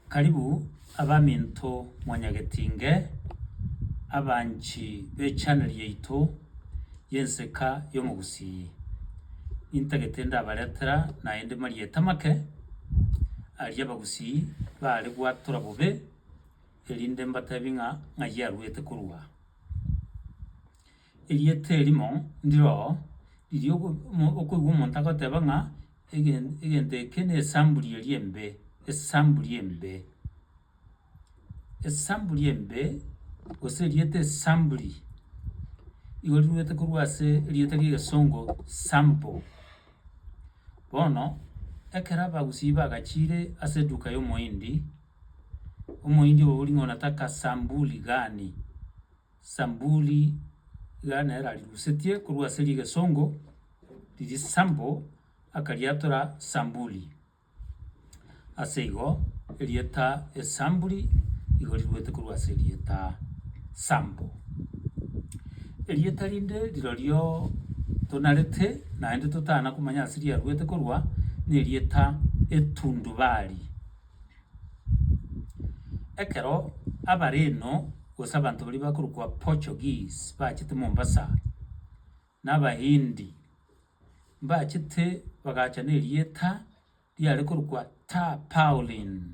Karibu abaminto mwanyagetinge abanchi be channel yaitu yenseka yo mugusi intagetenda baretera na ende marieta make ari abagusi bari gwatura bobe elinde mbatabinga ngayarwete kurwa eliete limo ndiro liri okugwa omonto agoteba ng'a egente kene esamburi embe gose eriete esamburi igo riruete korwa ase eriete ria egesongo sample. Bono ekero abagusi bagachire ase eduka ya omoindi obo ori ng'a onataka sambuli gani ero arirusetie korwa ase ria egesongo riri sample akariatora sambuli ase igo erieta esamburi igo riruete korwa ase erieta sample. Erieta rinde rirorio tonarete naende totana komanya ase riaruete korwa na erieta etundubari. Ekero abareno gose abanto baria bakorokwa Portuguese bachete Mombasa na abahindi bachete bagacha na erieta riare korokwa tarpaulin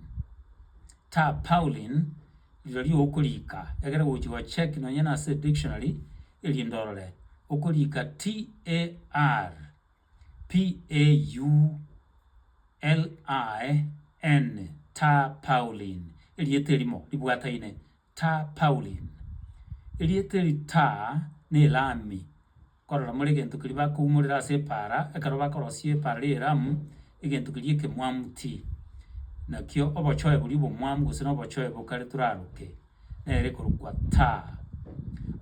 rirorio okorika egere gochi gocheck nonya na ase dictionary erindorore okorika TARPAULIN tarpaulin erieta erimo ribwataine tarpaulin erieta eri tar na elami korora more egento keri bakoumorera ase epara ekero bakorosia epara ria eramu egento keri ekemwamu nakio obochoe bori obomwamu gose na obochoe bokare toraroke nere korokwa tar.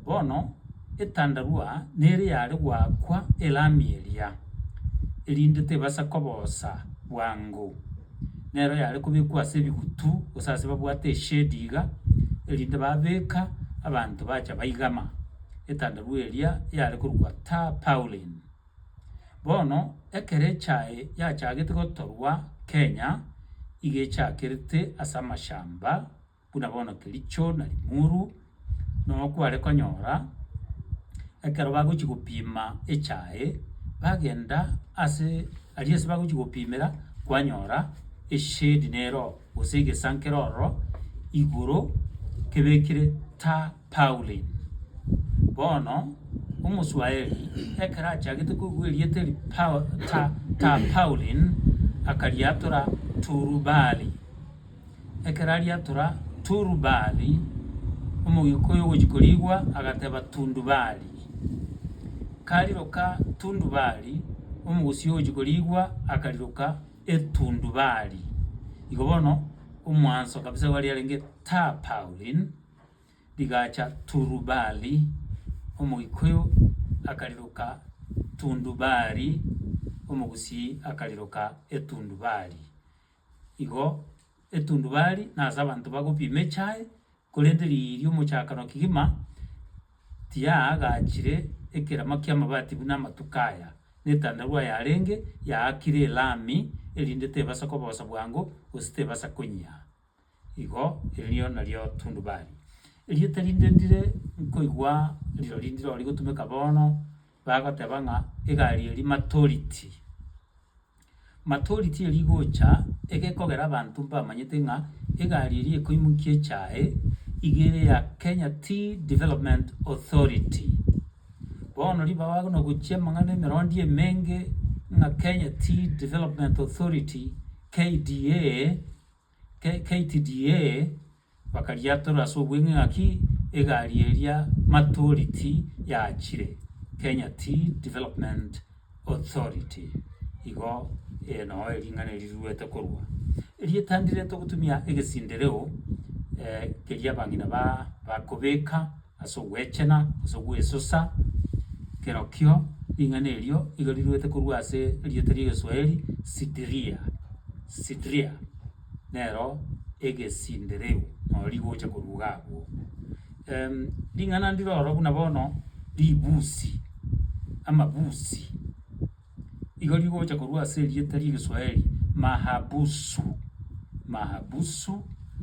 Bono etandarua nere yare gwakwa elami eria erinde tebasa kobosa bwango nero yare kobekwa ase ebigutu gose ase babwate eshade iga erinde babeka abanto bacha baigama etandarua eria yare korokwa tarpaulin. Bono ekero echae yachagete gotorwa Kenya iga echakerete ase amashamba buna bono Kericho na Limuru no kware konyora ekero bagochi gopima echae bagenda ase aria ase bagochi gopimera kwanyora eshade nero gose egesankero ororo igoro kebekire tarpaulin. Bono omoswaeri ekero achagete kogwa erieta eri tarpaulin akariatora turubali. Ekero ariatora turubali omogikoyo ogochi korigwa agateba tundubari. Kariroka tundubari omogusi ogochi korigwa akariroka etundubari. Igo bono omwanso kabisa gwari arenge tarpaulin rigacha turubali omogikoyo akariroka tundubari omogusi akariroka etundubari. Igo etundubari nase abanto bagopima echae korende riria omochakano kigima tiaagachire ekerama kia amabati buna amatuko aya na etandarua yarenge yaakire elami erinde tebasa kobosa bwango gose tebasa konyia. Igo erio nario tundubari. Erieta rinde ndire nkoigwa rirori ndiro rigotumeka bono bagoteba ng'a egari eri maturity eri gocha egekogera abanto mbamanyete ng'a egari eri ekoimukia echae igere ya Kenya Tea Development Authority. Bono riba wagono gochia mang'ana emerondi emenge ng'a Kenya Tea Development Authority KTDA bakariatora ase obweng'e ng'aki egari eria maturity yachire Kenya Tea Development Authority. Igo noo ering'ana eriruete korwa erieta ndire togotumia egesindereo keria abang'ina bakobeka ase ogwechena ase ogwesosa kerokio ring'ana erio igo riruete korwa ase erieta ria egeswaeri sidria nero egesindereo noo rigocha korwa iga abwo. Ring'ana ndiroro buna bono ribusi amabusi igo rigocha korwa ase erieta ria egeswaeri mahabusu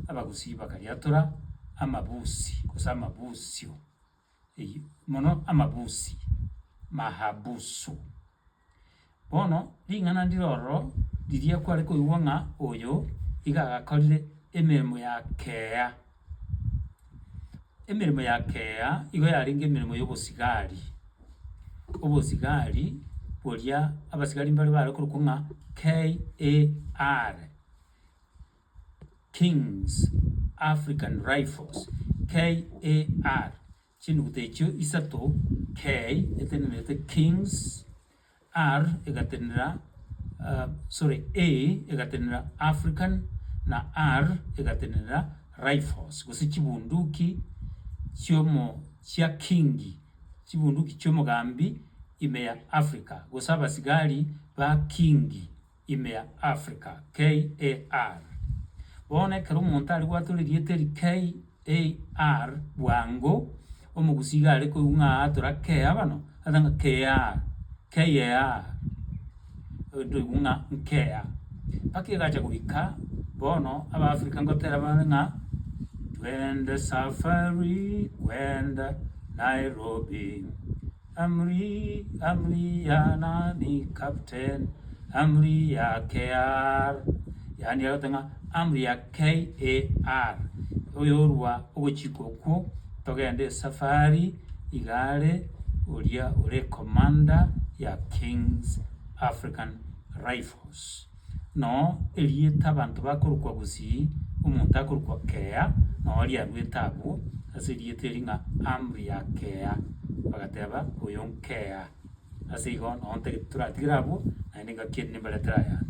abagusi bakariatura amabusi kosa amabusio mono amabusi mahabusu bono ring'ana ndiroro riria kware koigwa ng'a oyo igagakorire emirimo ya kea igo yaringa emirimo y'obosigari boria abasigari mbare barekorokwa ng'a KAR Kings African Rifles KAR chinuguta echio isato K etenerete Kings R egatenera A egatenera African na R egatenera Rifles gose chibunduki chiomo chia kingi chibunduki chiomogambi ime ya Africa gose abasigari ba kingi ime ya Africa KAR bone kero omonto ari gwaturirie teri KAR bwango omogusiga are koigwa atora kea bano atanga KAR odoigwa ng'a nkea paki egacha goika bono aba-Africa ngotera bana ng'a twende safari kwenda Nairobi amri ya nani captain amri ya KAR yani agotanga amri ya KAR oyorwa ogochikokwo togende safari igare oria ore commander ya Kings African Rifles no erieta abantu bakorokwa gusii omonto akorokwa kea no riarweta abo ase erieta eringa amri ya kea bagateba oyo nkea ase igo no nte turatigira abo naende ngaki nimbaretera ya